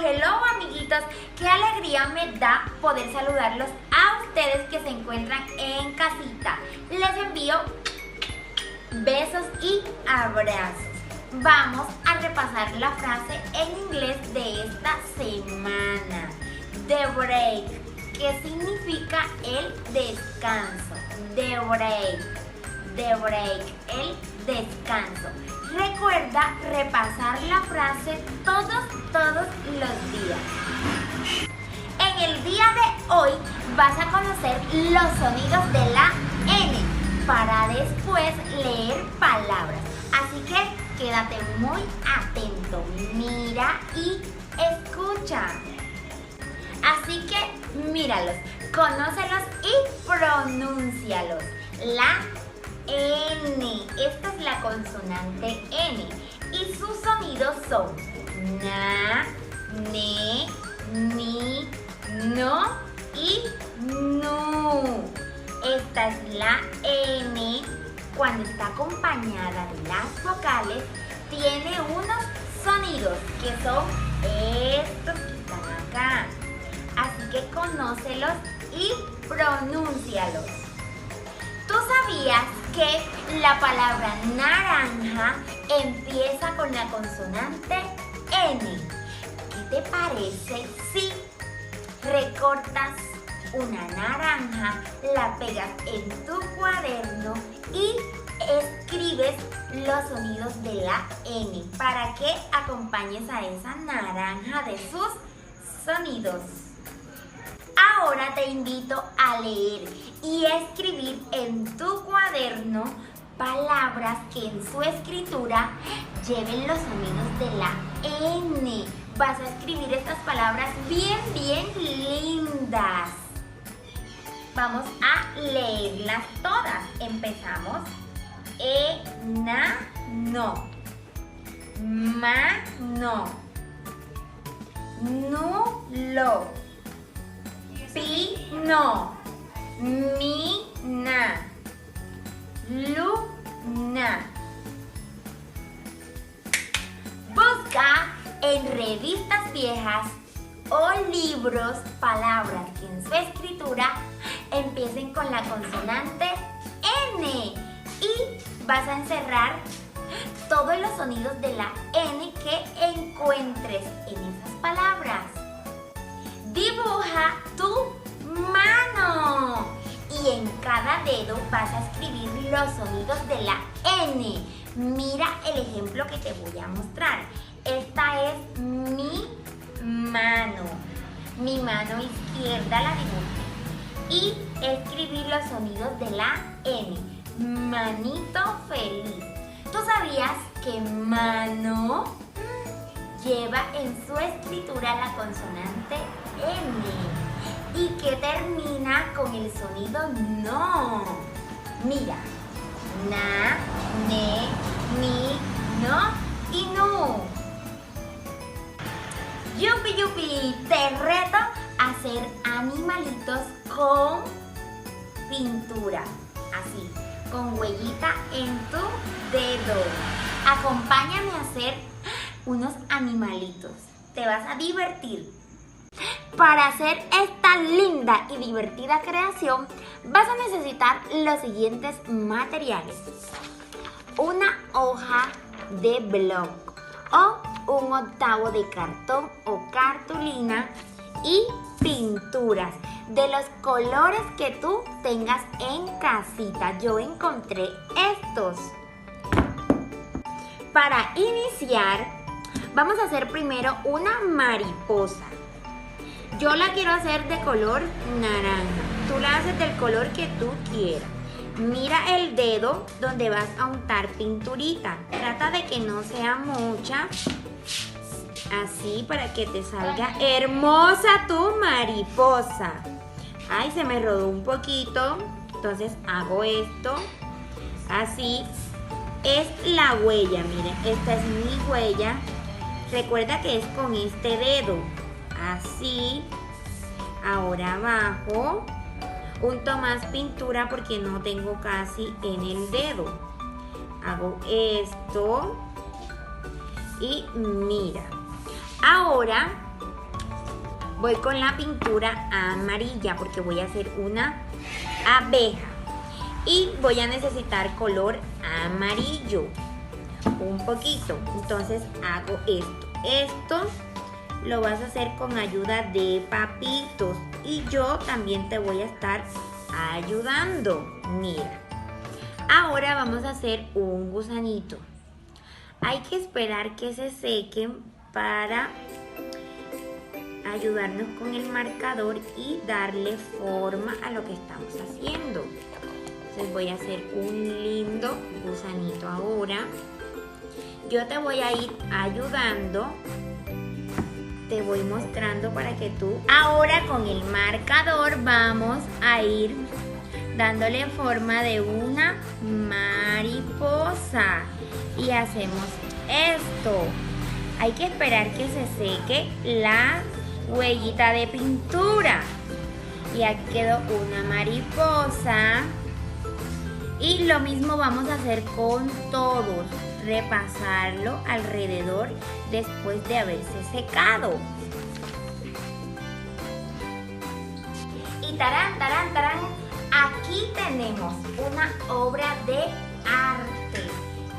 hello amiguitos, qué alegría me da poder saludarlos a ustedes que se encuentran en casita. Les envío besos y abrazos. Vamos a repasar la frase en inglés de esta semana. The break, que significa el descanso. The break, el descanso. Recuerda repasar la frase todos los días. En el día de hoy vas a conocer los sonidos de la N para después leer palabras. Así que quédate muy atento, mira y escucha. Así que míralos, conócelos y pronúncialos. La N, esta es la consonante N y sus sonidos son na, ne, ni, no y nu. Esta es la N, cuando está acompañada de las vocales, tiene unos sonidos que son estos que están acá. Así que conócelos y pronúncialos. ¿Tú sabías que la palabra naranja empieza con la consonante N? ¿Qué te parece si recortas una naranja, la pegas en tu cuaderno y escribes los sonidos de la N para que acompañes a esa naranja de sus sonidos? Ahora te invito a leer y escribir en tu cuaderno palabras que en su escritura lleven los sonidos de la N. Vas a escribir estas palabras bien lindas. Vamos a leerlas todas. Empezamos. No. Mano. Nulo. Pino. Mina. Luna. Busca en revistas viejas o libros palabras que en su escritura empiecen con la consonante N y vas a encerrar todos los sonidos de la N que encuentres en esas palabras. Dibuja tu mano y en cada dedo vas a escribir los sonidos de la N. Mira el ejemplo que te voy a mostrar. Esta es mi mano. Mi mano izquierda la dibujé y escribí los sonidos de la N. Manito feliz. ¿Tú sabías que mano lleva en su escritura la consonante N y que termina con el sonido no? Mira, na, ne, ni, no y nu. Yupi, te reto a hacer animalitos con pintura, así, con huellita en tu dedo. Acompáñame a hacer unos animalitos, te vas a divertir. Para hacer esta linda y divertida creación vas a necesitar los siguientes materiales: una hoja de blog o 1/8 de cartón o cartulina y pinturas de los colores que tú tengas en casita. Yo encontré estos. Para iniciar, vamos a hacer primero una mariposa. Yo la quiero hacer de color naranja. Tú la haces del color que tú quieras. Mira el dedo donde vas a untar pinturita. Trata de que no sea mucha. Así para que te salga hermosa tu mariposa. Ay, se me rodó un poquito. Entonces hago esto. Así. Es la huella, miren. Esta es mi huella. Recuerda que es con este dedo. Así. Ahora abajo. Unto más pintura porque no tengo casi en el dedo. Hago esto. Y mira. Ahora Voy con la pintura amarilla porque voy a hacer una abeja. Y voy a necesitar color amarillo. Un poquito. Entonces hago esto. Esto lo vas a hacer con ayuda de papitos. Y yo también te voy a estar ayudando. Mira. Ahora vamos a hacer un gusanito. Hay que esperar que se sequen para ayudarnos con el marcador y darle forma a lo que estamos haciendo. Entonces voy a hacer un lindo gusanito ahora. Yo te voy a ir ayudando. Te voy mostrando para que tú... Ahora con el marcador vamos a ir dándole forma de una mariposa. Y hacemos esto. Hay que esperar que se seque la huellita de pintura. Y aquí quedó una mariposa. Y lo mismo vamos a hacer con todos. Repasarlo alrededor después de haberse secado. Y tarán, tarán, tarán. Aquí tenemos una obra de arte.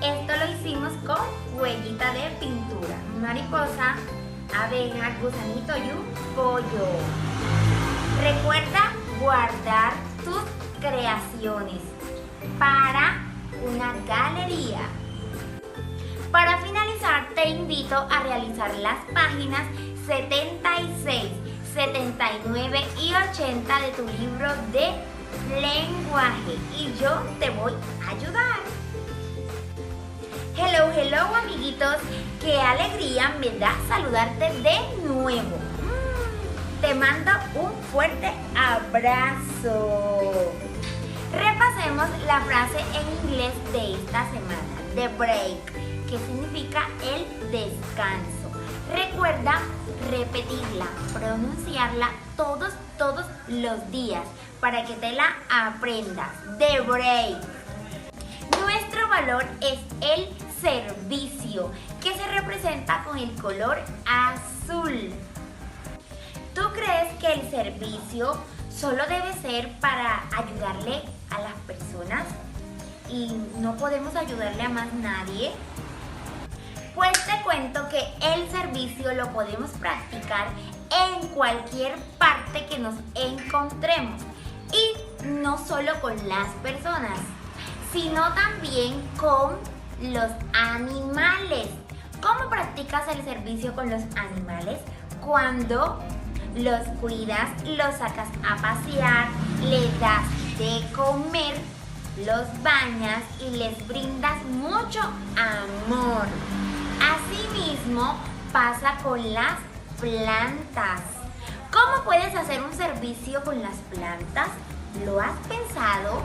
Esto lo hicimos con huellita de pintura. Mariposa, abeja, gusanito y un pollo. Recuerda guardar tus creaciones para una galería. Para finalizar, te invito a realizar las páginas 76, 79 y 80 de tu libro de lenguaje y yo te voy a ayudar. Hello, hello amiguitos, qué alegría me da saludarte de nuevo. Te mando un fuerte abrazo. Repasemos la frase en inglés de esta semana, the break, que significa el descanso. Recuerda repetirla, pronunciarla todos los días para que te la aprendas. The break. Nuestro valor es el servicio, que se representa con el color azul. ¿Tú crees que el servicio solo debe ser para ayudarle a las personas y no podemos ayudarle a más nadie? Pues te cuento que el servicio lo podemos practicar en cualquier parte que nos encontremos y no solo con las personas, sino también con los animales. ¿Cómo practicas el servicio con los animales? Cuando los cuidas, los sacas a pasear, les das de comer, los bañas y les brindas mucho amor. Asimismo pasa con las plantas. ¿Cómo puedes hacer un servicio con las plantas? ¿Lo has pensado?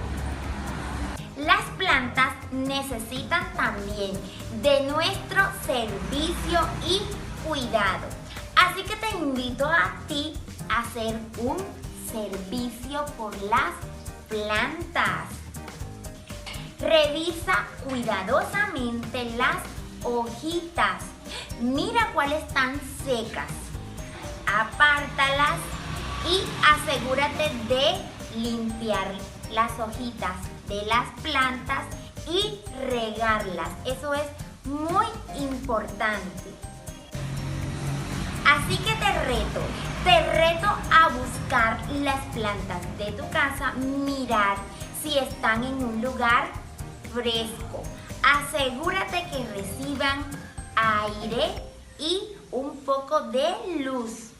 Las plantas necesitan también de nuestro servicio y cuidado. Así que te invito a ti a hacer un servicio por las plantas. Revisa cuidadosamente las hojitas. Mira cuáles están secas. Apártalas y asegúrate de limpiar las hojitas de las plantas y regarlas. Eso es muy importante. Así que te reto a buscar las plantas de tu casa, mirar si están en un lugar fresco. Asegúrate que reciban aire y un poco de luz.